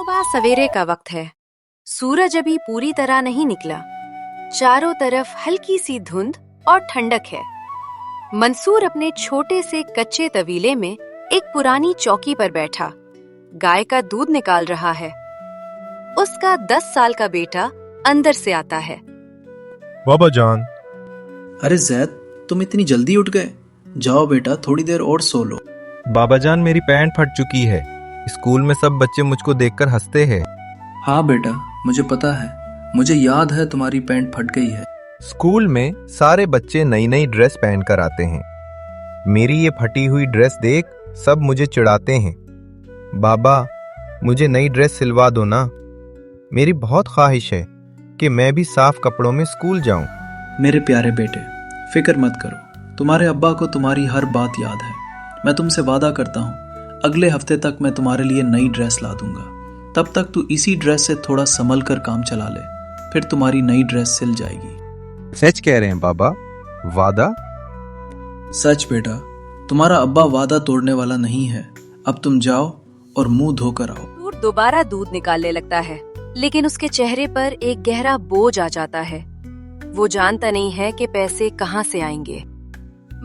सुबह सवेरे का वक्त है। सूरज अभी पूरी तरह नहीं निकला। चारों तरफ हल्की सी धुंध और ठंडक है। मंसूर अपने छोटे से कच्चे तवीले में एक पुरानी चौकी पर बैठा गाय का दूध निकाल रहा है। उसका 10 साल का बेटा अंदर से आता है। बाबा जान। अरे जैद, तुम इतनी जल्दी उठ गए? जाओ बेटा, थोड़ी देर और सो लो। बाबा जान, मेरी पैंट फट चुकी है। स्कूल में सब बच्चे मुझको देखकर हंसते हैं। हाँ बेटा, मुझे पता है। मुझे याद है तुम्हारी पैंट फट गई है। स्कूल में सारे बच्चे नई नई ड्रेस पहनकर आते हैं। मेरी ये फटी हुई ड्रेस देख सब मुझे चिढ़ाते हैं। बाबा, मुझे नई ड्रेस सिलवा दो ना। मेरी बहुत ख्वाहिश है कि मैं भी साफ कपड़ों में स्कूल जाऊं। मेरे प्यारे बेटे, फिक्र मत करो। तुम्हारे अब्बा को तुम्हारी हर बात याद है। मैं तुमसे वादा करता हूँ, अगले हफ्ते तक मैं तुम्हारे लिए नई ड्रेस ला दूंगा। तब तक तू इसी ड्रेस से थोड़ा संभल कर काम चला ले, फिर तुम्हारी नई ड्रेस सिल जाएगी। सच कह रहे हैं बाबा? वादा? सच बेटा, तुम्हारा अब्बा वादा तोड़ने वाला नहीं है। अब तुम जाओ और मुंह धोकर आओ। मंसूर दोबारा दूध निकालने लगता है, लेकिन उसके चेहरे पर एक गहरा बोझ आ जाता है। वो जानता नहीं है कि पैसे कहाँ से आएंगे।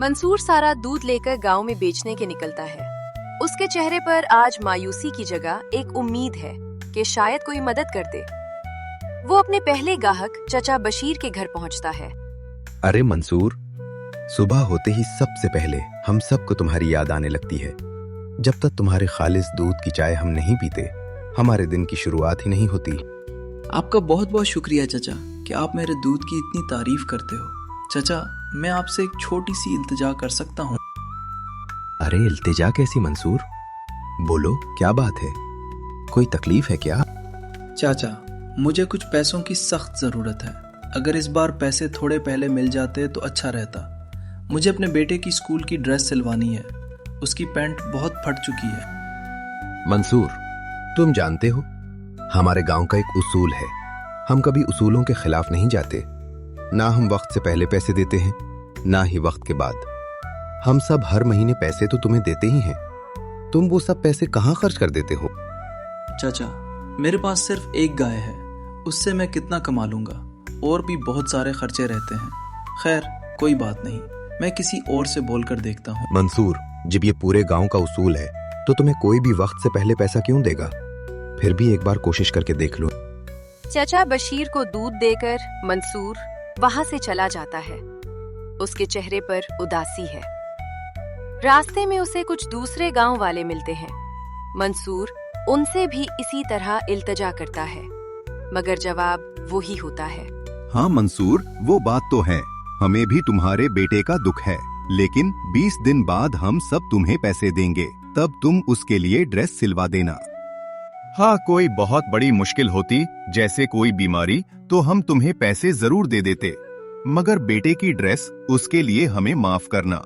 मंसूर सारा दूध लेकर गांव में बेचने के निकलता है। उसके चेहरे पर आज मायूसी की जगह एक उम्मीद है कि शायद कोई मदद कर दे। वो अपने पहले ग्राहक चचा बशीर के घर पहुंचता है। अरे मंसूर, सुबह होते ही सबसे पहले हम सबको तुम्हारी याद आने लगती है। जब तक तुम्हारे खालिस दूध की चाय हम नहीं पीते, हमारे दिन की शुरुआत ही नहीं होती। आपका बहुत बहुत शुक्रिया चचा कि आप मेरे दूध की इतनी तारीफ करते हो। चचा, मैं आपसे एक छोटी सी इल्तिजा कर सकता हूँ? अरे इल्तिजा कैसी मंसूर? बोलो, क्या बात है? कोई तकलीफ है क्या? चाचा, मुझे कुछ पैसों की सख्त जरूरत है। अगर इस बार पैसे थोड़े पहले मिल जाते तो अच्छा रहता। मुझे अपने बेटे की स्कूल की ड्रेस सिलवानी है। उसकी पैंट बहुत फट चुकी है। मंसूर, तुम जानते हो, हमारे गांव का एक उसूल है। हम कभी उसूलों के खिलाफ नहीं जाते। ना हम वक्त से पहले पैसे देते हैं, ना ही वक्त के बाद। हम सब हर महीने पैसे तो तुम्हें देते ही हैं। तुम वो सब पैसे कहाँ खर्च कर देते हो? चाचा, मेरे पास सिर्फ एक गाय है, उससे मैं कितना कमा लूंगा? और भी बहुत सारे खर्चे रहते हैं। खैर, कोई बात नहीं, मैं किसी और से बोलकर देखता हूँ। मंसूर, जब ये पूरे गांव का उसूल है तो तुम्हें कोई भी वक्त से पहले पैसा क्यों देगा? फिर भी एक बार कोशिश करके देख लो। चचा बशीर को दूध देकर मंसूर वहां से चला जाता है। उसके चेहरे पर उदासी है। रास्ते में उसे कुछ दूसरे गांव वाले मिलते हैं। मंसूर उनसे भी इसी तरह इल्तिजा करता है, मगर जवाब वो ही होता है। हाँ मंसूर, वो बात तो है। हमें भी तुम्हारे बेटे का दुख है, लेकिन 20 दिन बाद हम सब तुम्हें पैसे देंगे। तब तुम उसके लिए ड्रेस सिलवा देना। हाँ, कोई बहुत बड़ी मुश्किल होती, जैसे कोई बीमारी, तो हम तुम्हें पैसे जरूर दे देते, मगर बेटे की ड्रेस, उसके लिए हमें माफ करना।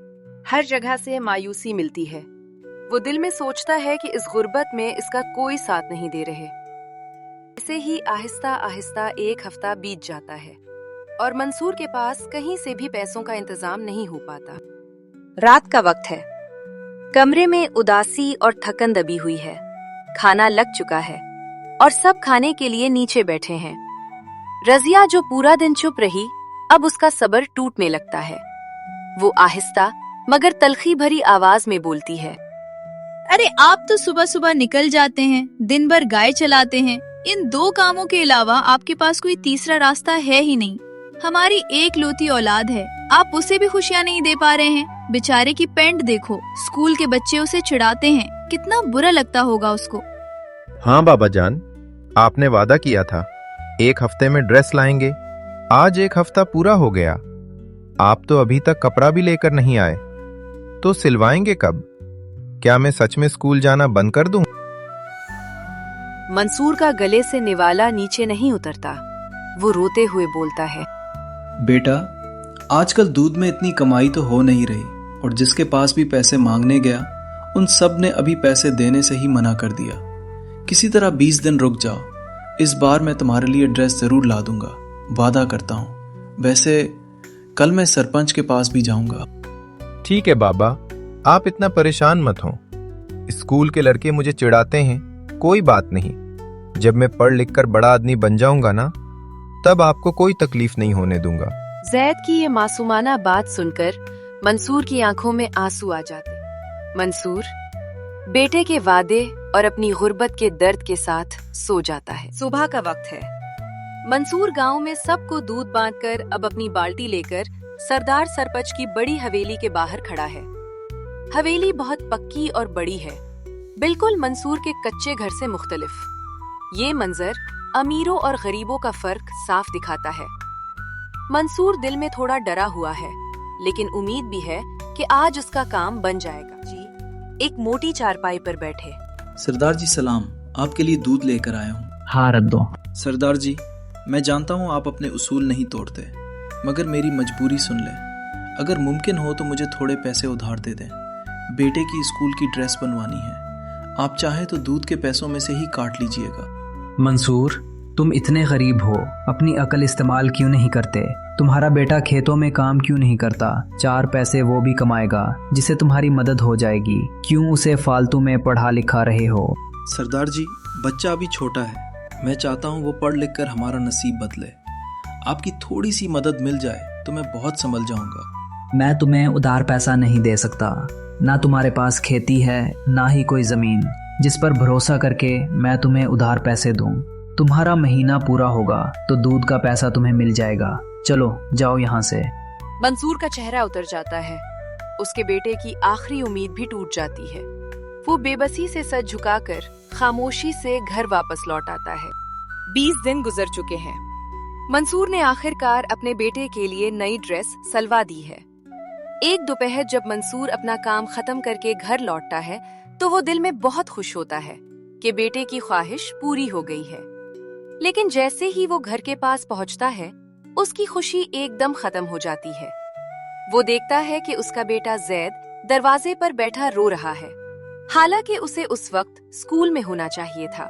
हर जगह से मायूसी मिलती है। वो दिल में सोचता है कि इस गुर्बत में इसका कोई साथ नहीं दे रहे। ऐसे ही आहिस्ता आहिस्ता एक हफ्ता बीत जाता है और मंसूर के पास कहीं से भी पैसों का इंतजाम नहीं हो पाता। रात का वक्त है। कमरे में उदासी और थकन दबी हुई है। खाना लग चुका है और सब खाने के लिए नीचे बैठे हैं। रजिया, जो पूरा दिन चुप रही, अब उसका सब्र टूटने लगता है। वो आहिस्ता मगर तलखी भरी आवाज में बोलती है। अरे आप तो सुबह सुबह निकल जाते हैं, दिन भर गाय चलाते हैं। इन 2 कामों के अलावा आपके पास कोई तीसरा रास्ता है ही नहीं। हमारी एक लौती औलाद है, आप उसे भी खुशियाँ नहीं दे पा रहे हैं। बेचारे की पैंट देखो, स्कूल के बच्चे उसे चिढ़ाते हैं। कितना बुरा लगता होगा उसको। हाँ बाबा जान, आपने वादा किया था 1 हफ्ते में ड्रेस लाएंगे। आज 1 हफ्ता पूरा हो गया। आप तो अभी तक कपड़ा भी लेकर नहीं आए, तो सिलवाएंगे कब? क्या मैं सच में स्कूल जाना बंद कर दूं? मंसूर का गले से निवाला नीचे नहीं उतरता। वो रोते हुए बोलता है। बेटा, आजकल दूध में इतनी कमाई तो हो नहीं रही, और जिसके पास भी पैसे मांगने गया, उन सब ने अभी पैसे देने से ही मना कर दिया। किसी तरह 20 दिन रुक जाओ। इस बार मैं तुम्हारे लिए ड्रेस जरूर ला दूंगा, वादा करता हूँ। वैसे कल मैं सरपंच के पास भी जाऊंगा। ठीक है बाबा, आप इतना परेशान मत हो। स्कूल के लड़के मुझे चिढ़ाते हैं, कोई बात नहीं। जब मैं पढ़ लिख कर बड़ा आदमी बन जाऊंगा ना, तब आपको कोई तकलीफ नहीं होने दूंगा। जैद की ये मासूमाना बात सुनकर मंसूर की आंखों में आंसू आ जाते। मंसूर बेटे के वादे और अपनी गुर्बत के दर्द के साथ सो जाता है। सुबह का वक्त है। मंसूर गांव में सबको दूध बांटकर अब अपनी बाल्टी लेकर सरदार सरपंच की बड़ी हवेली के बाहर खड़ा है। हवेली बहुत पक्की और बड़ी है, बिल्कुल मंसूर के कच्चे घर से मुख्तलिफ। ये मंजर अमीरों और गरीबों का फर्क साफ दिखाता है। मंसूर दिल में थोड़ा डरा हुआ है, लेकिन उम्मीद भी है कि आज उसका काम बन जाएगा। जी एक मोटी चारपाई पर बैठे। सरदार जी सलाम, आपके लिए दूध लेकर आया हूँ। हाँ रख दो। सरदार जी, मैं जानता हूँ आप अपने उसूल नहीं तोड़ते, मगर मेरी मजबूरी सुन लें। अगर मुमकिन हो तो मुझे थोड़े पैसे उधार दे दें। बेटे की स्कूल की ड्रेस बनवानी है। आप चाहे तो दूध के पैसों में से ही काट लीजिएगा। मंसूर, तुम इतने गरीब हो, अपनी अकल इस्तेमाल क्यों नहीं करते? तुम्हारा बेटा खेतों में काम क्यों नहीं करता? 4 पैसे वो भी कमाएगा, जिससे तुम्हारी मदद हो जाएगी। क्यों उसे फालतू में पढ़ा लिखा रहे हो? सरदार जी, बच्चा अभी छोटा है। मैं चाहता हूँ वो पढ़ लिख कर हमारा नसीब बदले। आपकी थोड़ी सी मदद मिल जाए तो मैं बहुत संभल जाऊंगा। मैं तुम्हें उधार पैसा नहीं दे सकता। ना तुम्हारे पास खेती है, ना ही कोई जमीन जिस पर भरोसा करके मैं तुम्हें उधार पैसे दूं। तुम्हारा महीना पूरा होगा तो दूध का पैसा तुम्हें मिल जाएगा। चलो जाओ यहाँ से। मंसूर का चेहरा उतर जाता है। उसके बेटे की आखिरी उम्मीद भी टूट जाती है। वो बेबसी से सर झुकाकर खामोशी से घर वापस लौट आता है। 20 दिन गुजर चुके हैं। मंसूर ने आखिरकार अपने बेटे के लिए नई ड्रेस सलवा दी है। एक दोपहर जब मंसूर अपना काम खत्म करके घर लौटता है तो वो दिल में बहुत खुश होता है कि बेटे की ख्वाहिश पूरी हो गई है। लेकिन जैसे ही वो घर के पास पहुंचता है, उसकी खुशी एकदम खत्म हो जाती है। वो देखता है कि उसका बेटा जैद दरवाजे पर बैठा रो रहा है। हालांकि उसे उस वक्त स्कूल में होना चाहिए था,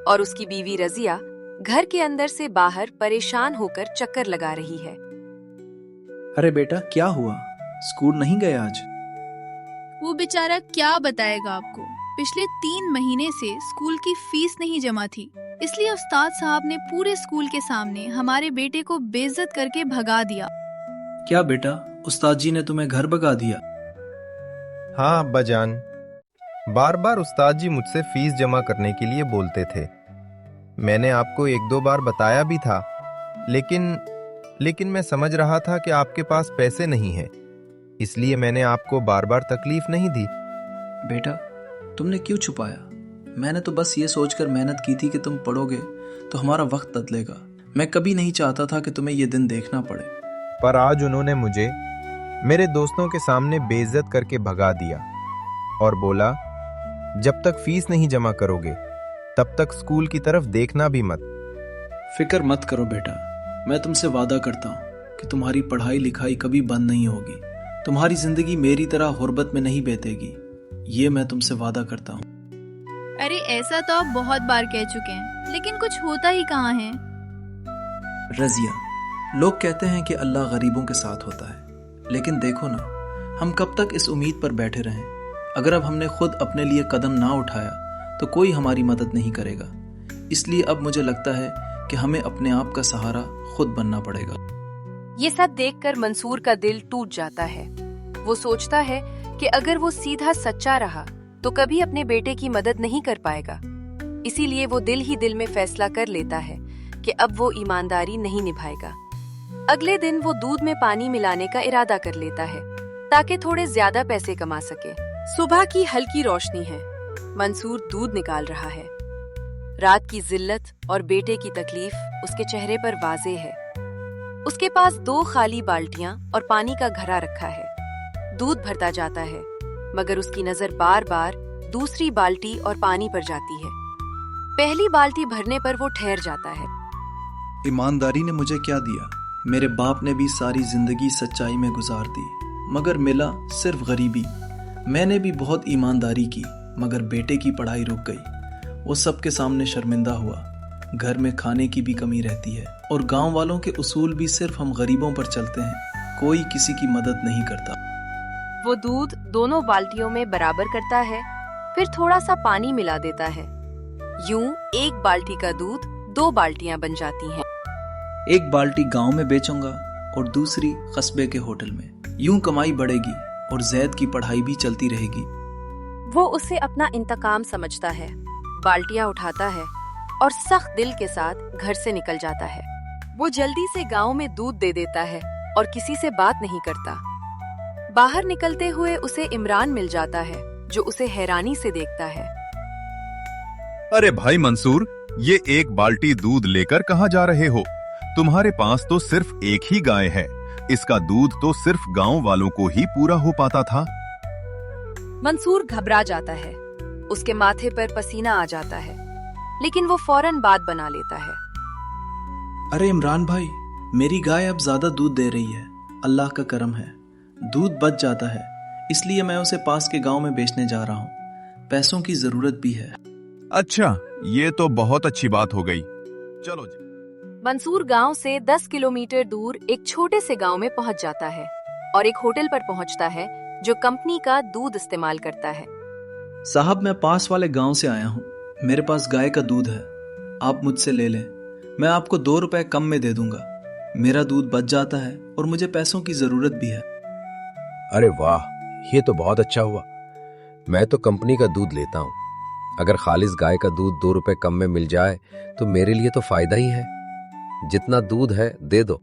और उसकी बीवी रजिया घर के अंदर से बाहर परेशान होकर चक्कर लगा रही है। अरे बेटा, क्या हुआ? स्कूल नहीं गए आज? वो बेचारा क्या बताएगा आपको। पिछले 3 महीने से स्कूल की फीस नहीं जमा थी, इसलिए उस्ताद साहब ने पूरे स्कूल के सामने हमारे बेटे को बेइज्जत करके भगा दिया। क्या बेटा, उस्ताद जी ने तुम्हें घर भगा दिया? हाँ अब्बा जान, बार बार उस्ताद जी मुझसे फीस जमा करने के लिए बोलते थे। मैंने आपको 1-2 बार बताया भी था, लेकिन मैं समझ रहा था कि आपके पास पैसे नहीं हैं, इसलिए मैंने आपको बार बार तकलीफ नहीं दी। बेटा, तुमने क्यों छुपाया? मैंने तो बस ये सोचकर मेहनत की थी कि तुम पढ़ोगे तो हमारा वक्त बदलेगा। मैं कभी नहीं चाहता था कि तुम्हें ये दिन देखना पड़े। पर आज उन्होंने मुझे मेरे दोस्तों के सामने बेइज्जत करके भगा दिया और बोला, जब तक फीस नहीं जमा करोगे तब तक स्कूल की तरफ देखना भी मत। फिक्र मत करो बेटा, मैं तुमसे वादा करता हूँ कि तुम्हारी पढ़ाई लिखाई कभी बंद नहीं होगी। तुम्हारी जिंदगी मेरी तरह गुर्बत में नहीं बीतेगी, ये मैं तुमसे वादा करता हूँ। अरे ऐसा तो आप बहुत बार कह चुके हैं, लेकिन कुछ होता ही कहाँ है। रजिया, लोग कहते हैं कि अल्लाह गरीबों के साथ होता है, लेकिन देखो ना, हम कब तक इस उम्मीद पर बैठे रहें। अगर अब हमने खुद अपने लिए कदम ना उठाया तो कोई हमारी मदद नहीं करेगा। इसलिए अब मुझे लगता है कि हमें अपने आप का सहारा खुद बनना पड़ेगा। ये सब देखकर मंसूर का दिल टूट जाता है। वो सोचता है कि अगर वो सीधा सच्चा रहा तो कभी अपने बेटे की मदद नहीं कर पाएगा। इसीलिए वो दिल ही दिल में फैसला कर लेता है कि अब वो ईमानदारी नहीं निभाएगा। अगले दिन वो दूध में पानी मिलाने का इरादा कर लेता है ताकि थोड़े ज्यादा पैसे कमा सके। सुबह की हल्की रोशनी है। मंसूर दूध निकाल रहा है। रात की जिल्लत और बेटे की तकलीफ उसके चेहरे पर वाज़ेह है। उसके पास 2 खाली बाल्टियां और पानी का घड़ा रखा है। दूध भरता जाता है, मगर उसकी नजर बार बार दूसरी बाल्टी और पानी पर जाती है। पहली बाल्टी भरने पर वो ठहर जाता है। ईमानदारी ने मुझे क्या दिया? मेरे बाप ने भी सारी जिंदगी सच्चाई में गुजार दी, मगर मिला सिर्फ गरीबी। मैंने भी बहुत ईमानदारी की, मगर बेटे की पढ़ाई रुक गई। वो सबके सामने शर्मिंदा हुआ। घर में खाने की भी कमी रहती है, और गांव वालों के उसूल भी सिर्फ हम गरीबों पर चलते हैं, कोई किसी की मदद नहीं करता। वो दूध दोनों बाल्टियों में बराबर करता है, फिर थोड़ा सा पानी मिला देता है। यूं एक बाल्टी का दूध 2 बाल्टियां बन जाती हैं। एक बाल्टी गांव में बेचूंगा और दूसरी कस्बे के होटल में। यूं कमाई बढ़ेगी और जैद की पढ़ाई भी चलती रहेगी। वो उसे अपना इंतकाम समझता है, बाल्टियां उठाता है और सख्त दिल के साथ घर से निकल जाता है। वो जल्दी से गांव में दूध दे देता है और किसी से बात नहीं करता। बाहर निकलते हुए उसे इमरान मिल जाता है, जो उसे हैरानी से देखता है। अरे भाई मंसूर, ये एक बाल्टी दूध लेकर कहाँ जा रहे हो? तुम्हारे पास तो सिर्फ एक ही गाय है। इसका दूध तो सिर्फ गांव वालों को ही पूरा हो पाता था। मंसूर घबरा जाता है, उसके माथे पर पसीना आ जाता है, लेकिन वो फौरन बात बना लेता है। अरे इमरान भाई, मेरी गाय अब ज्यादा दूध दे रही है। अल्लाह का करम है, दूध बच जाता है, इसलिए मैं उसे पास के गांव में बेचने जा रहा हूँ। पैसों की जरूरत भी है। अच्छा, ये तो बहुत अच्छी बात हो गई। चलो जी। मंसूर गांव से 10 किलोमीटर दूर एक छोटे से गांव में पहुंच जाता है और एक होटल पर पहुंचता है जो कंपनी का दूध इस्तेमाल करता है। साहब, मैं पास वाले गांव से आया हूँ। मेरे पास गाय का दूध है, आप मुझसे ले लें। मैं आपको 2 रुपए कम में दे दूंगा। मेरा दूध बच जाता है और मुझे पैसों की जरूरत भी है। अरे वाह, ये तो बहुत अच्छा हुआ। मैं तो कंपनी का दूध लेता हूँ। अगर खालिस गाय का दूध 2 रुपए कम में मिल जाए तो मेरे लिए तो फायदा ही है। जितना दूध है दे दो।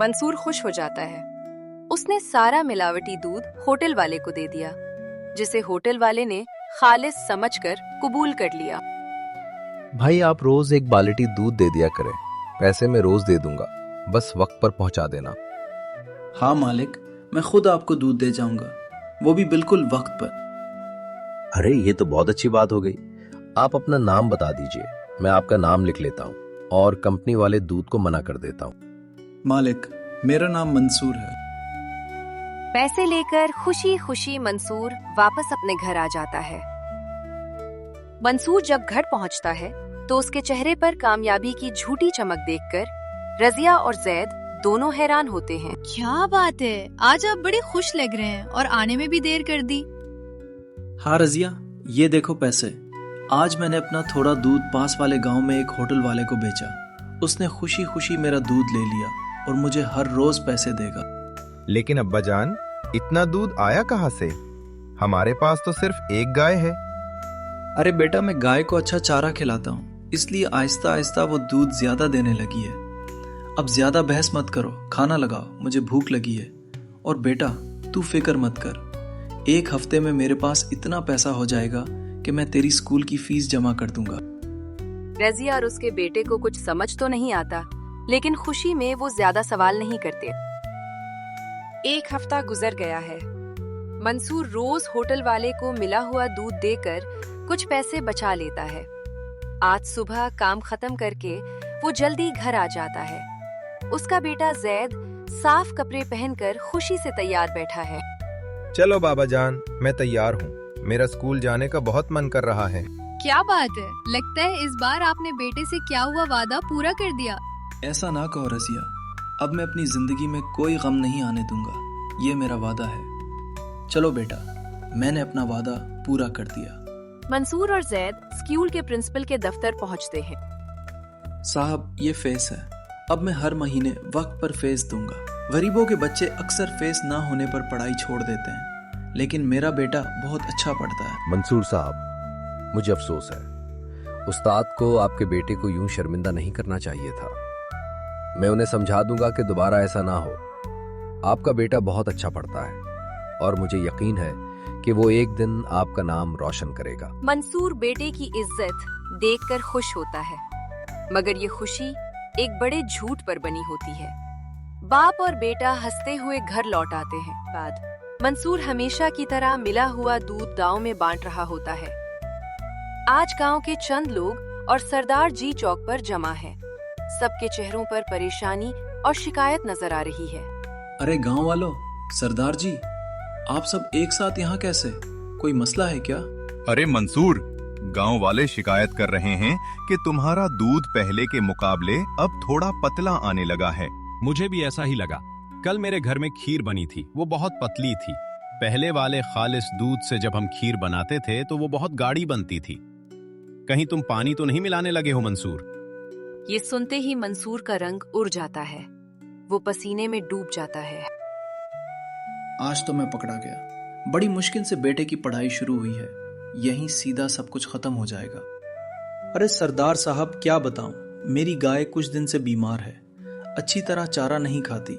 मंसूर खुश हो जाता है। उसने सारा मिलावटी दूध होटल वाले को दे दिया, जिसे होटल वाले ने खालिस समझकर कबूल कर लिया। भाई, आप रोज एक बाल्टी दूध दे दिया करें। पैसे मैं रोज दे दूंगा, बस वक्त पर पहुंचा देना। हाँ मालिक, मैं खुद आपको दूध दे जाऊंगा, वो भी बिल्कुल वक्त पर। अरे, ये तो बहुत अच्छी बात हो गई। आप अपना नाम बता दीजिए, मैं आपका नाम लिख लेता हूँ और कंपनी वाले दूध को मना कर देता हूँ। मालिक, मेरा नाम मंसूर है। पैसे लेकर खुशी खुशी मंसूर वापस अपने घर आ जाता है। मंसूर जब घर पहुंचता है तो उसके चेहरे पर कामयाबी की झूठी चमक देखकर रजिया और जैद दोनों हैरान होते हैं। क्या बात है, आज आप बड़े खुश लग रहे हैं और आने में भी देर कर दी। हाँ रजिया, ये देखो पैसे। आज मैंने अपना थोड़ा दूध पास वाले गांव में एक होटल वाले को बेचा। उसने खुशी खुशी मेरा दूध ले लिया और मुझे हर रोज पैसे देगा। लेकिन अब्बा जान, इतना दूध आया कहाँ से? हमारे पास तो सिर्फ एक गाय है। अरे बेटा, मैं गाय को अच्छा चारा खिलाता हूँ, इसलिए आहिस्ता आहिस्ता वो दूध ज्यादा देने लगी है। अब ज्यादा बहस मत करो, खाना लगाओ, मुझे भूख लगी है। और बेटा, तू फिक्र मत कर, 1 हफ्ते में मेरे पास इतना पैसा हो जाएगा कि मैं तेरी स्कूल की फीस जमा कर दूंगा। रजिया और उसके बेटे को कुछ समझ तो नहीं आता, लेकिन खुशी में वो ज्यादा सवाल नहीं करते। 1 हफ्ता गुजर गया है। मंसूर रोज होटल वाले को मिला हुआ दूध देकर कुछ पैसे बचा लेता है। आज सुबह काम खत्म करके वो जल्दी घर आ जाता है। उसका बेटा जैद साफ कपड़े पहनकर खुशी से तैयार बैठा है। चलो बाबा जान, मैं तैयार हूँ। मेरा स्कूल जाने का बहुत मन कर रहा है। क्या बात है, लगता है इस बार आपने बेटे से क्या हुआ वादा पूरा कर दिया। ऐसा ना कहो रजिया, अब मैं अपनी जिंदगी में कोई गम नहीं आने दूंगा, ये मेरा वादा है। चलो बेटा, मैंने अपना वादा पूरा कर दिया। मंसूर और जैद स्कूल के प्रिंसिपल के दफ्तर पहुंचते हैं। साहब, ये फीस है। अब मैं हर महीने वक्त पर फीस दूंगा। गरीबों के बच्चे अक्सर फीस ना होने पर पढ़ाई छोड़ देते हैं, लेकिन मेरा बेटा बहुत अच्छा पढ़ता है। मंसूर साहब, मुझे अफसोस है। उस्ताद को आपके बेटे को यूं शर्मिंदा नहीं करना चाहिए था। मैं उन्हें समझा दूंगा कि दोबारा ऐसा ना हो। आपका बेटा बहुत अच्छा पढ़ता है और मुझे यकीन है कि वो एक दिन आपका नाम रोशन करेगा। मंसूर बेटे की इज्जत देखकर खुश होता है, मगर ये खुशी एक बड़े झूठ पर बनी होती है। बाप और बेटा हंसते हुए घर लौट आते हैं। बाद मंसूर हमेशा की तरह मिला हुआ दूध गांव में बांट रहा होता है। आज गांव के चंद लोग और सरदार जी चौक पर जमा हैं। सबके चेहरों पर परेशानी और शिकायत नजर आ रही है। अरे गांव वालों, सरदार जी, आप सब एक साथ यहाँ कैसे? कोई मसला है क्या? अरे मंसूर, गांव वाले शिकायत कर रहे हैं कि तुम्हारा दूध पहले के मुकाबले अब थोड़ा पतला आने लगा है। मुझे भी ऐसा ही लगा। कल मेरे घर में खीर बनी थी, वो बहुत पतली थी। पहले वाले खालिस दूध से जब हम खीर बनाते थे तो वो बहुत गाढ़ी बनती थी। कहीं तुम पानी तो नहीं मिलाने लगे हो मंसूर? ये सुनते ही मंसूर का रंग उड़ जाता है। वो पसीने में डूब जाता है। आज तो मैं पकड़ा गया। बड़ी मुश्किल से बेटे की पढ़ाई शुरू हुई है, यहीं सीधा सब कुछ खत्म हो जाएगा। अरे सरदार साहब, क्या बताऊं, मेरी गाय कुछ दिन से बीमार है। अच्छी तरह चारा नहीं खाती,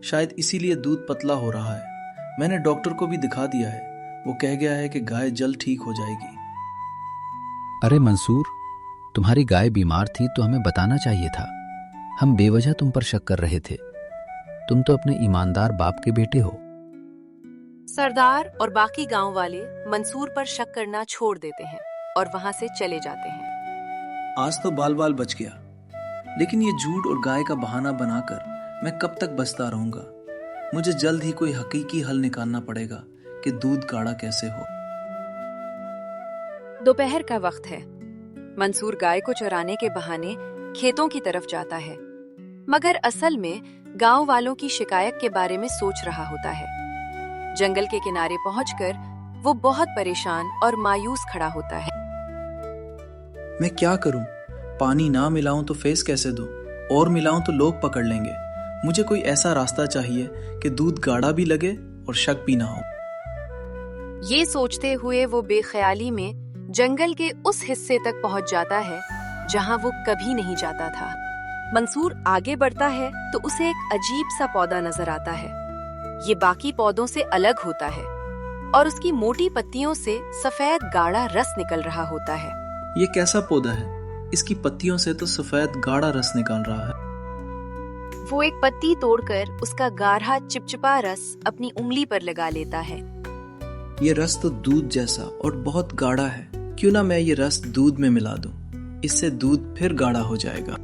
शायद इसीलिए दूध पतला हो रहा है। मैंने डॉक्टर को भी दिखा दिया है, वो कह गया है कि गाय जल्द ठीक हो जाएगी। अरे मंसूर, तुम्हारी गाय बीमार थी तो हमें बताना चाहिए था। हम बेवजह तुम पर शक कर रहे थे। तुम तो अपने ईमानदार बाप के बेटे हो। सरदार और बाकी गांव वाले मंसूर पर शक करना छोड़ देते हैं और वहां से चले जाते हैं। आज तो बाल बाल बच गया, लेकिन ये झूठ और गाय का बहाना बनाकर मैं कब तक बचता रहूंगा। मुझे जल्द ही कोई हकीकी हल निकालना पड़ेगा कि दूध गाढ़ा कैसे हो। दोपहर का वक्त है। मंसूर गाय को चराने के बहाने खेतों की तरफ जाता है, मगर असल में गांव वालों की शिकायत के बारे में सोच रहा होता है। जंगल के किनारे पहुंचकर वो बहुत परेशान और मायूस खड़ा होता है। मैं क्या करूं? पानी ना मिलाऊं तो फेस कैसे दूं? और मिलाऊं तो लोग पकड़ लेंगे। मुझे कोई ऐसा रास्ता चाहिए कि दूध गाढ़ा भी लगे और शक भी ना हो। ये सोचते हुए वो बेख्याली में जंगल के उस हिस्से तक पहुंच जाता है जहां वो कभी नहीं जाता था। मंसूर आगे बढ़ता है तो उसे एक अजीब सा पौधा नजर आता है। ये बाकी पौधों से अलग होता है और उसकी मोटी पत्तियों से सफेद गाढ़ा रस निकल रहा होता है। ये कैसा पौधा है? इसकी पत्तियों से तो सफेद गाढ़ा रस निकल रहा है। वो एक पत्ती तोड़कर उसका गाढ़ा चिपचिपा रस अपनी उंगली पर लगा लेता है। ये रस तो दूध जैसा और बहुत गाढ़ा है। क्यों ना मैं ये रस दूध में मिला दूं? इससे दूध फिर गाढ़ा हो जाएगा।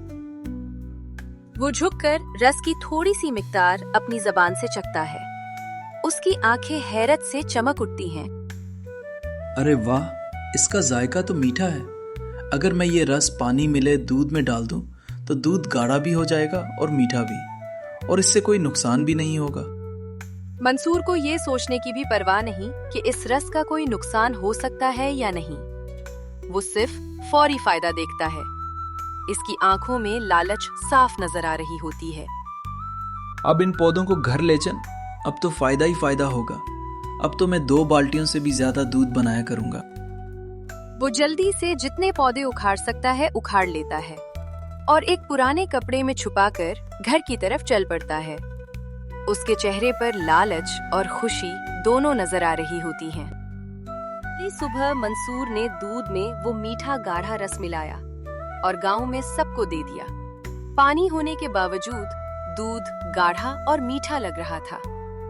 वो झुककर रस की थोड़ी सी मिकदार अपनी जबान से चखता है। उसकी आंखें हैरत से चमक उठती हैं। अरे वाह, इसका जायका तो मीठा है। अगर मैं ये रस पानी मिले दूध में डाल दूं तो दूध गाढ़ा भी हो जाएगा और मीठा भी, और इससे कोई नुकसान भी नहीं होगा। मंसूर को ये सोचने की भी परवाह नहीं कि इस रस का कोई नुकसान हो सकता है या नहीं। वो सिर्फ फौरी फायदा देखता है। इसकी आंखों में लालच साफ नजर आ रही होती है। अब इन पौधों को घर ले चल, अब तो फायदा ही फायदा होगा। अब तो मैं 2 बाल्टियों से भी ज्यादा दूध बनाया करूंगा। वो जल्दी से जितने पौधे उखाड़ सकता है उखाड़ लेता है और एक पुराने कपड़े में छुपाकर घर की तरफ चल पड़ता है। उसके चेहरे पर लालच और खुशी दोनों नजर आ रही होती हैं। सुबह मंसूर ने दूध में वो मीठा गाढ़ा रस मिलाया और गांव में सबको दे दिया। पानी होने के बावजूद दूध गाढ़ा और मीठा लग रहा था।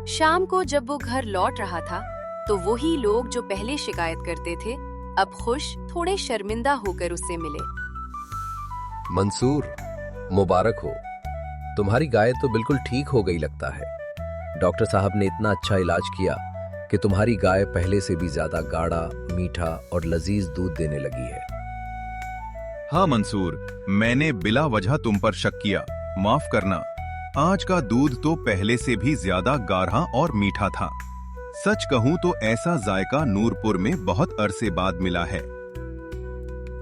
शाम को जब वो घर लौट रहा था तो वही लोग जो पहले शिकायत करते थे अब खुश, थोड़े शर्मिंदा होकर उससे मिले। मंसूर, मुबारक हो। तुम्हारी गाय तो बिल्कुल ठीक हो गई लगता है। डॉक्टर साहब ने इतना अच्छा इलाज किया कि तुम्हारी गाय पहले से भी ज्यादा गाढ़ा, मीठा और लजीज दूध देने लगी है। हाँ मंसूर, मैंने बिला वजह तुम पर शक किया, माफ करना। आज का दूध तो पहले से भी ज्यादा गाढ़ा और मीठा था। सच कहूं तो ऐसा जायका नूरपुर में बहुत अरसे बाद मिला है।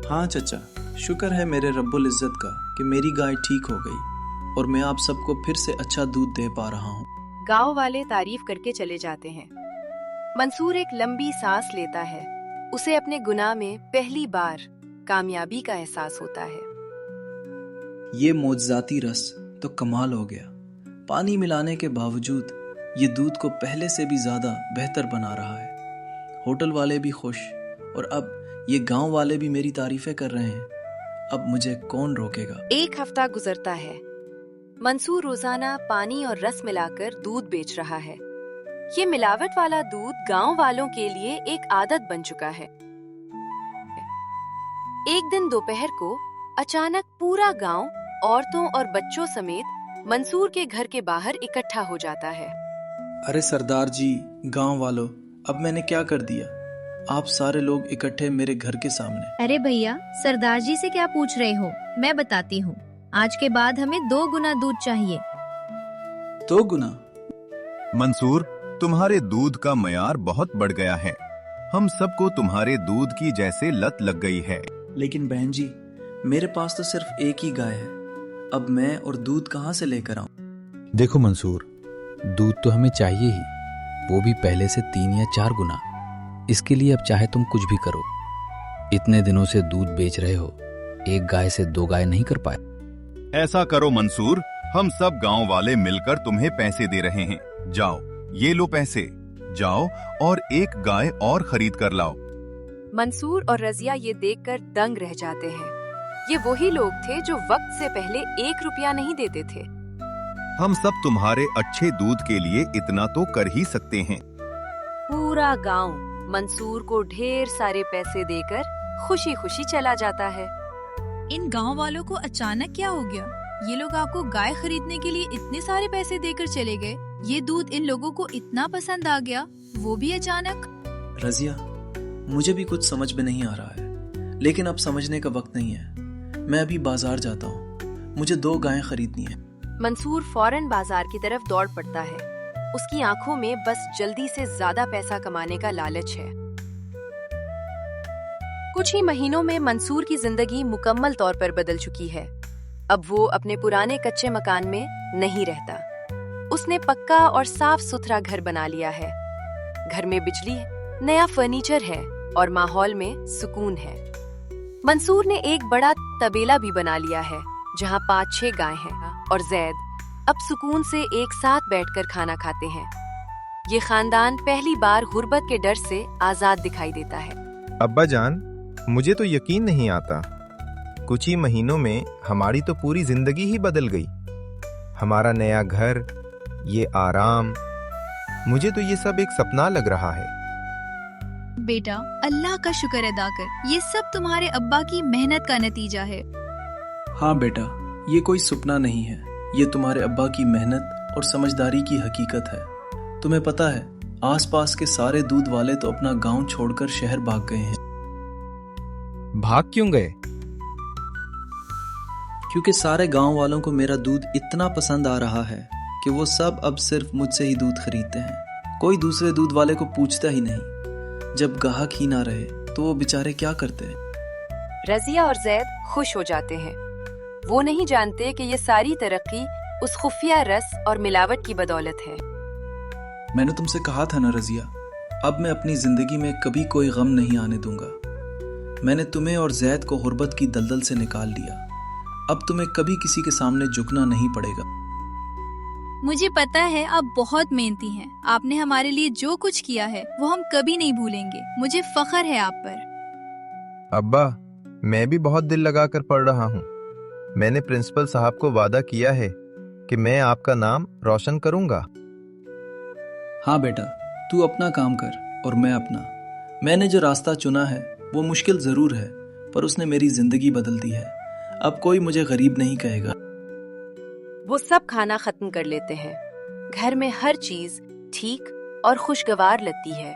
हाँ चचा, शुक्र है मेरे रब्बुल इज्जत का कि मेरी गाय ठीक हो गई और मैं आप सबको फिर से अच्छा दूध दे पा रहा हूँ। गांव वाले तारीफ करके चले जाते हैं। मंसूर एक लंबी सांस लेता है। उसे अपने गुनाह में पहली बार कामयाबी का एहसास होता है। ये मौजजाती रस तो कमाल हो गया। पानी मिलाने के बावजूद ये दूध को पहले से भी ज्यादा बेहतर बना रहा है। होटल वाले भी खुश और अब ये गांव वाले भी मेरी तारीफें कर रहे हैं। अब मुझे कौन रोकेगा। एक हफ्ता गुजरता है। मंसूर रोजाना पानी और रस मिलाकर दूध बेच रहा है। ये मिलावट वाला दूध गांव वालों के लिए एक आदत बन चुका है। एक दिन दोपहर को अचानक पूरा गांव औरतों और बच्चों समेत मंसूर के घर के बाहर इकट्ठा हो जाता है। अरे सरदार जी, गांव वालों, अब मैंने क्या कर दिया? आप सारे लोग इकट्ठे मेरे घर के सामने। अरे भैया, सरदार जी से क्या पूछ रहे हो? मैं बताती हूँ। आज के बाद हमें 2 गुना दूध चाहिए। 2 गुना? मंसूर, तुम्हारे दूध का मयार बहुत बढ़ गया है। हम सबको तुम्हारे दूध की जैसे लत लग गई है। लेकिन बहन जी, मेरे पास तो सिर्फ एक ही गाय है। अब मैं और दूध कहाँ से लेकर आऊं? देखो मंसूर, दूध तो हमें चाहिए ही, वो भी पहले से 3 या 4 गुना। इसके लिए अब चाहे तुम कुछ भी करो। इतने दिनों से दूध बेच रहे हो, एक गाय से 2 गाय नहीं कर पाए। ऐसा करो मंसूर, हम सब गांव वाले मिलकर तुम्हें पैसे दे रहे हैं। जाओ, ये लो पैसे, जाओ और एक गाय और खरीद कर लाओ। मंसूर और रजिया ये देखकर दंग रह जाते हैं। ये वही लोग थे जो वक्त से पहले 1 रुपया नहीं देते थे। हम सब तुम्हारे अच्छे दूध के लिए इतना तो कर ही सकते हैं। पूरा गांव मंसूर को ढेर सारे पैसे देकर खुशी खुशी चला जाता है। इन गांव वालों को अचानक क्या हो गया? ये लोग आपको गाय खरीदने के लिए इतने सारे पैसे देकर चले गए। ये दूध इन लोगों को इतना पसंद आ गया, वो भी अचानक। रजिया, मुझे भी कुछ समझ में नहीं आ रहा है, लेकिन अब समझने का वक्त नहीं है। मैं अभी बाजार जाता हूँ, मुझे 2 गायें खरीदनी है। मंसूर फौरन बाजार की तरफ दौड़ पड़ता है। उसकी आंखों में बस जल्दी से ज्यादा पैसा कमाने का लालच है। कुछ ही महीनों में मंसूर की जिंदगी मुकम्मल तौर पर बदल चुकी है। अब वो अपने पुराने कच्चे मकान में नहीं रहता। उसने पक्का और साफ सुथरा घर बना लिया है। घर में बिजली है, नया फर्नीचर है और माहौल में सुकून है। मंसूर ने एक बड़ा तबेला भी बना लिया है, जहाँ 5-6 गाय हैं और जैद अब सुकून से एक साथ बैठकर खाना खाते हैं। ये खानदान पहली बार गुर्बत के डर से आजाद दिखाई देता है। अब्बा जान, मुझे तो यकीन नहीं आता। कुछ ही महीनों में हमारी तो पूरी जिंदगी ही बदल गई। हमारा नया घर, ये आराम, मुझे तो ये सब एक सपना लग रहा है। बेटा, अल्लाह का शुक्र अदा कर, ये सब तुम्हारे अब्बा की मेहनत का नतीजा है। हाँ बेटा, ये कोई सपना नहीं है, ये तुम्हारे अब्बा की मेहनत और समझदारी की हकीकत है। तुम्हें पता है, आसपास के सारे दूध वाले तो अपना गांव छोड़कर शहर भाग गए हैं। भाग क्यों गए? क्योंकि सारे गांव वालों को मेरा दूध इतना पसंद आ रहा है कि वो सब अब सिर्फ मुझसे ही दूध खरीदते हैं। कोई दूसरे दूध वाले को पूछता ही नहीं। जब ग्राहक ही ना रहे तो वो बेचारे क्या करते हैं? रजिया और जैद खुश हो जाते हैं। वो नहीं जानते कि ये सारी तरक्की उस खुफिया रस और मिलावट की बदौलत है। मैंने तुमसे कहा था ना रजिया, अब मैं अपनी जिंदगी में कभी कोई गम नहीं आने दूंगा। मैंने तुम्हें और जैद को गुर्बत की दलदल से निकाल लिया। अब तुम्हें कभी किसी के सामने झुकना नहीं पड़ेगा। मुझे पता है आप बहुत मेहनती हैं। आपने हमारे लिए जो कुछ किया है वो हम कभी नहीं भूलेंगे। मुझे फख्र है आप पर। अब्बा, मैं भी बहुत दिल लगाकर पढ़ रहा हूँ। मैंने प्रिंसिपल साहब को वादा किया है कि मैं आपका नाम रोशन करूंगा। हाँ बेटा, तू अपना काम कर और मैं अपना। मैंने जो रास्ता चुना है वो मुश्किल जरूर है, पर उसने मेरी जिंदगी बदल दी है। अब कोई मुझे गरीब नहीं कहेगा। वो सब खाना खत्म कर लेते हैं। घर में हर चीज ठीक और खुशगवार लगती है।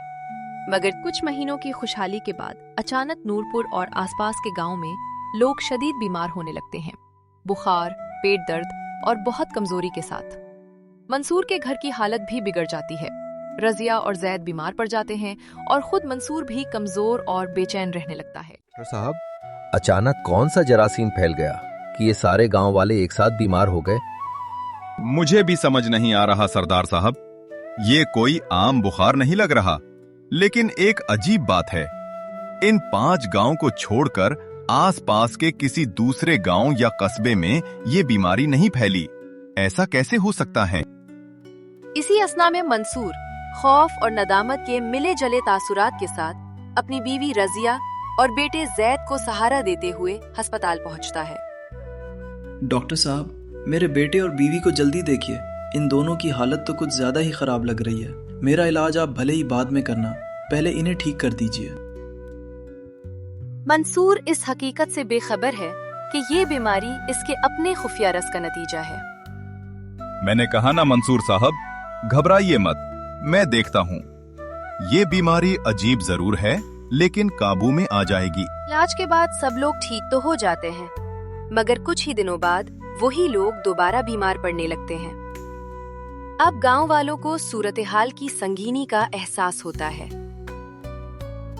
मगर कुछ महीनों की खुशहाली के बाद अचानक नूरपुर और आसपास के गांव में लोग शदीद बीमार होने लगते हैं। बुखार, पेट दर्द और बहुत कमजोरी के साथ मंसूर के घर की हालत भी बिगड़ जाती है। रजिया और जैद बीमार पड़ जाते हैं और खुद मंसूर भी कमजोर और बेचैन रहने लगता है। डॉक्टर साहब, अचानक कौन सा जरासीम फैल गया कि ये सारे गांव वाले एक साथ बीमार हो गए? मुझे भी समझ नहीं आ रहा सरदार साहब। ये कोई आम बुखार नहीं लग रहा, लेकिन एक अजीब बात है। इन 5 गांव को छोड़कर आसपास के किसी दूसरे गांव या कस्बे में ये बीमारी नहीं फैली। ऐसा कैसे हो सकता है? इसी असना में मंसूर खौफ और नदामत के मिले जले तासुरात के साथ अपनी बीवी रजिया और बेटे जैद को सहारा देते हुए अस्पताल पहुंचता है। डॉक्टर साहब, मेरे बेटे और बीवी को जल्दी देखिए। इन दोनों की हालत तो कुछ ज्यादा ही खराब लग रही है। मेरा इलाज आप भले ही बाद में करना, पहले इन्हें ठीक कर दीजिए। मंसूर इस हकीकत से बेखबर है कि ये बीमारी इसके अपने खुफिया रस का नतीजा है। मैंने कहा ना मंसूर साहब, घबराइए मत, मैं देखता हूँ। ये बीमारी अजीब जरूर है, लेकिन काबू में आ जाएगी। इलाज के बाद सब लोग ठीक तो हो जाते हैं, मगर कुछ ही दिनों बाद वही लोग दोबारा बीमार पड़ने लगते हैं। अब गांव वालों को सूरत हाल की संगीनी का एहसास होता है।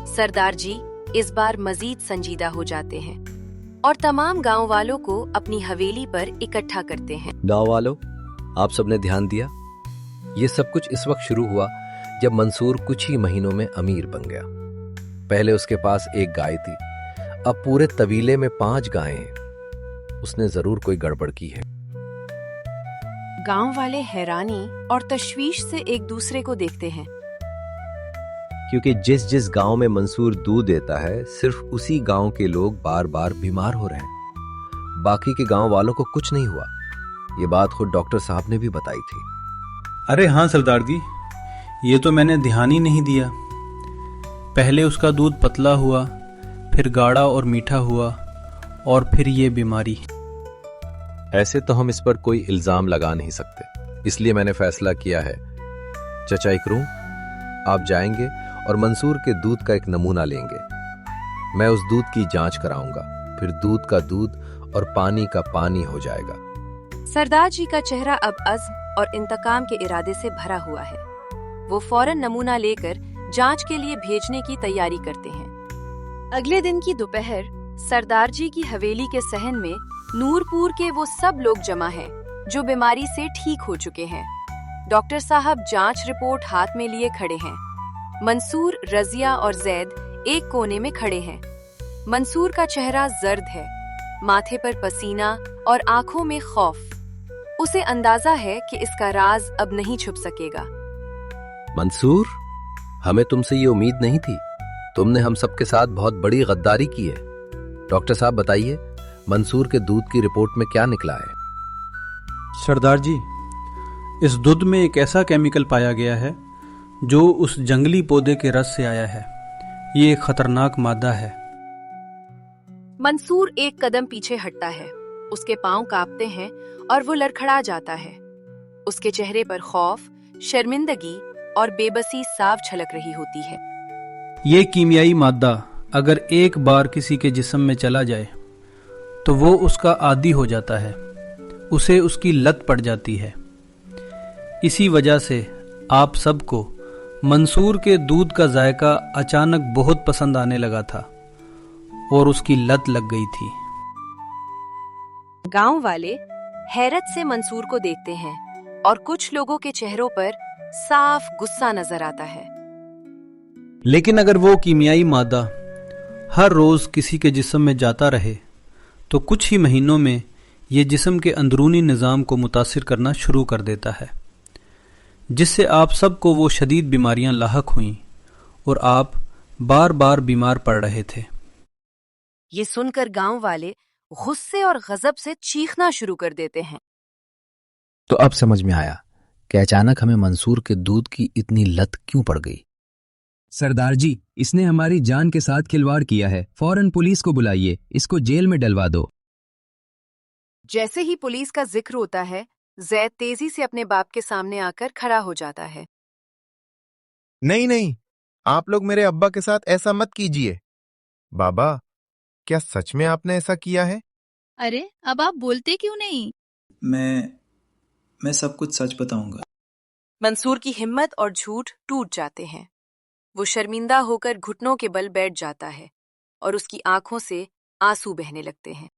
सरदार जी, इस बार मजीद संजीदा हो जाते हैं और तमाम गांव वालों को अपनी हवेली पर इकट्ठा करते हैं। गांव वालों, आप सबने ध्यान दिया? ये सब कुछ इस वक्त शुरू हुआ जब मंसूर कुछ ही महीनों में अमीर बन गया। पहले उसके पास एक गाय थी, अब पूरे तबीले में 5 गायें हैं। उसने जरूर कोई गड़बड़ की है। गांव वाले हैरानी और तशवीश से एक दूसरे को देखते हैं, क्योंकि जिस जिस गांव में मंसूर दूध देता है, सिर्फ उसी गांव के लोग बार बार बीमार हो रहे हैं। बाकी के गांव वालों को कुछ नहीं हुआ। ये बात खुद डॉक्टर साहब ने भी बताई थी। अरे हाँ सरदार जी, ये तो मैंने ध्यान ही नहीं दिया। पहले उसका दूध पतला हुआ, फिर गाढ़ा और मीठा हुआ, और फिर ये बीमारी। ऐसे तो हम इस पर कोई इल्जाम लगा नहीं सकते, इसलिए मैंने फैसला किया है। चचा इकरूम, आप जाएंगे और मंसूर के दूध का एक नमूना लेंगे। मैं उस दूध की जांच कराऊंगा, फिर दूध का दूध और पानी का पानी हो जाएगा। सरदार जी का चेहरा अब अज़्म और इंतकाम के इरादे से भरा हुआ है। वो फौरन नमूना लेकर जांच के लिए भेजने की तैयारी करते हैं। अगले दिन की दोपहर सरदार जी की हवेली के सहन में नूरपुर के वो सब लोग जमा हैं जो बीमारी से ठीक हो चुके हैं। डॉक्टर साहब जांच रिपोर्ट हाथ में लिए खड़े हैं। मंसूर, रजिया और जैद एक कोने में खड़े हैं। मंसूर का चेहरा जर्द है, माथे पर पसीना और आंखों में खौफ। उसे अंदाजा है कि इसका राज अब नहीं छुप सकेगा। मंसूर, हमें तुमसे ये उम्मीद नहीं थी। तुमने हम सबके साथ बहुत बड़ी गद्दारी की है। डॉक्टर साहब बताइए, मंसूर के दूध की रिपोर्ट में क्या निकला है? सरदार जी, इस दूध में एक ऐसा केमिकल पाया गया है जो उस जंगली पौधे के रस से आया है। ये एक खतरनाक मादा है। मंसूर एक कदम पीछे हटता है। उसके पांव कांपते हैं और वो लड़खड़ा जाता है। उसके चेहरे पर खौफ, शर्मिंदगी और बेबसी साफ झलक रही होती है। ये कीमियाई मादा अगर एक बार किसी के जिस्म में चला जाए तो वो उसका आदी हो जाता है, उसे उसकी लत पड़ जाती है। इसी वजह से आप सबको मंसूर के दूध का जायका अचानक बहुत पसंद आने लगा था और उसकी लत लग गई थी। गांव वाले हैरत से मंसूर को देखते हैं और कुछ लोगों के चेहरों पर साफ गुस्सा नजर आता है। लेकिन अगर वो कीमियाई मादा हर रोज किसी के जिस्म में जाता रहे तो कुछ ही महीनों में ये जिस्म के अंदरूनी निज़ाम को मुतासिर करना शुरू कर देता है, जिससे आप सबको वो शदीद बीमारियां लाहक हुईं और आप बार बार बीमार पड़ रहे थे। ये सुनकर गांव वाले गुस्से और गजब से चीखना शुरू कर देते हैं। तो अब समझ में आया कि अचानक हमें मंसूर के दूध की इतनी लत क्यों पड़ गई। सरदार जी, इसने हमारी जान के साथ खिलवाड़ किया है। फौरन पुलिस को बुलाइए, इसको जेल में डलवा दो। जैसे ही पुलिस का जिक्र होता है, जैद तेजी से अपने बाप के सामने आकर खड़ा हो जाता है। नहीं नहीं, आप लोग मेरे अब्बा के साथ ऐसा मत कीजिए। बाबा, क्या सच में आपने ऐसा किया है? अरे अब आप बोलते क्यों नहीं? मैं सब कुछ सच बताऊंगा। मंसूर की हिम्मत और झूठ टूट जाते हैं। वो शर्मिंदा होकर घुटनों के बल बैठ जाता है और उसकी आंखों से आंसू बहने लगते हैं।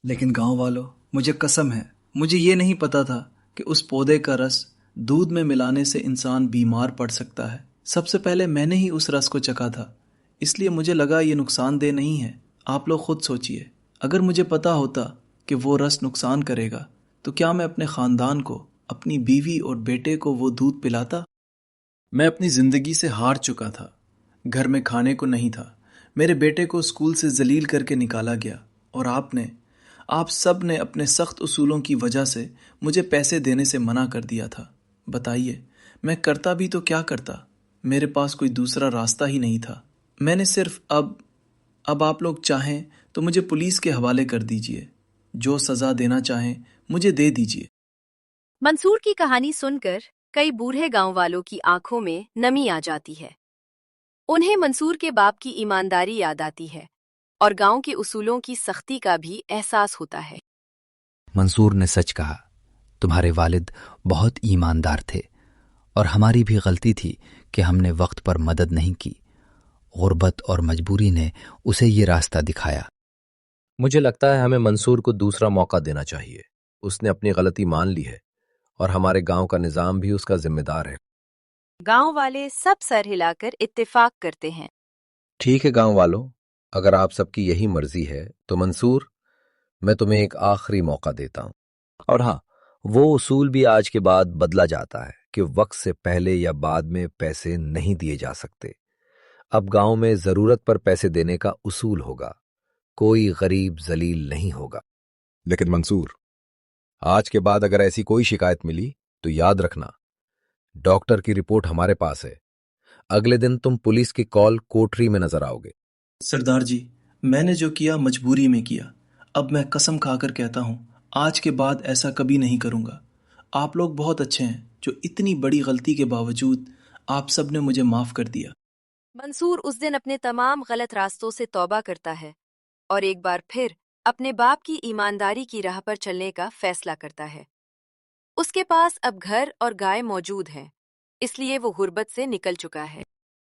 लेकिन गांव वालों, मुझे कसम है, मुझे ये नहीं पता था कि उस पौधे का रस दूध में मिलाने से इंसान बीमार पड़ सकता है। सबसे पहले मैंने ही उस रस को चखा था, इसलिए मुझे लगा ये नुकसानदेह नहीं है। आप लोग खुद सोचिए, अगर मुझे पता होता कि वो रस नुकसान करेगा तो क्या मैं अपने खानदान को, अपनी बीवी और बेटे को वो दूध पिलाता? मैं अपनी जिंदगी से हार चुका था। घर में खाने को नहीं था, मेरे बेटे को स्कूल से जलील करके निकाला गया और आप सब ने अपने सख्त उसूलों की वजह से मुझे पैसे देने से मना कर दिया था। बताइए, मैं करता भी तो क्या करता? मेरे पास कोई दूसरा रास्ता ही नहीं था। मैंने सिर्फ अब आप लोग चाहें तो मुझे पुलिस के हवाले कर दीजिए। जो सजा देना चाहें मुझे दे दीजिए। मंसूर की कहानी सुनकर कई बूढ़े गांव वालों की आंखों में नमी आ जाती है। उन्हें मंसूर के बाप की ईमानदारी याद आती है और गांव के उसूलों की सख्ती का भी एहसास होता है। मंसूर ने सच कहा, तुम्हारे वालिद बहुत ईमानदार थे और हमारी भी गलती थी कि हमने वक्त पर मदद नहीं की गुर्बत और मजबूरी ने उसे ये रास्ता दिखाया। मुझे लगता है हमें मंसूर को दूसरा मौका देना चाहिए। उसने अपनी गलती मान ली है और हमारे गांव का निजाम भी उसका जिम्मेदार है। गांव वाले सब सर हिलाकर इत्तेफाक करते हैं। ठीक है गांव वालों, अगर आप सबकी यही मर्जी है तो मंसूर, मैं तुम्हें एक आखिरी मौका देता हूं। और हाँ, वो उसूल भी आज के बाद बदला जाता है कि वक्त से पहले या बाद में पैसे नहीं दिए जा सकते। अब गांव में जरूरत पर पैसे देने का उसूल होगा, कोई गरीब जलील नहीं होगा। लेकिन मंसूर, आज के बाद अगर ऐसी कोई शिकायत मिली तो याद रखना, डॉक्टर की रिपोर्ट हमारे पास है। अगले दिन तुम पुलिस की कॉल कोठरी में नजर आओगे। सरदार जी, मैंने जो किया मजबूरी में किया। अब मैं कसम खाकर कहता हूँ, आज के बाद ऐसा कभी नहीं करूँगा। आप लोग बहुत अच्छे हैं, जो इतनी बड़ी गलती के बावजूद आप सब ने मुझे माफ़ कर दिया। मंसूर उस दिन अपने तमाम गलत रास्तों से तौबा करता है और एक बार फिर अपने बाप की ईमानदारी की राह पर चलने का फैसला करता है। उसके पास अब घर और गाय मौजूद हैं, इसलिए वो गुर्बत से निकल चुका है।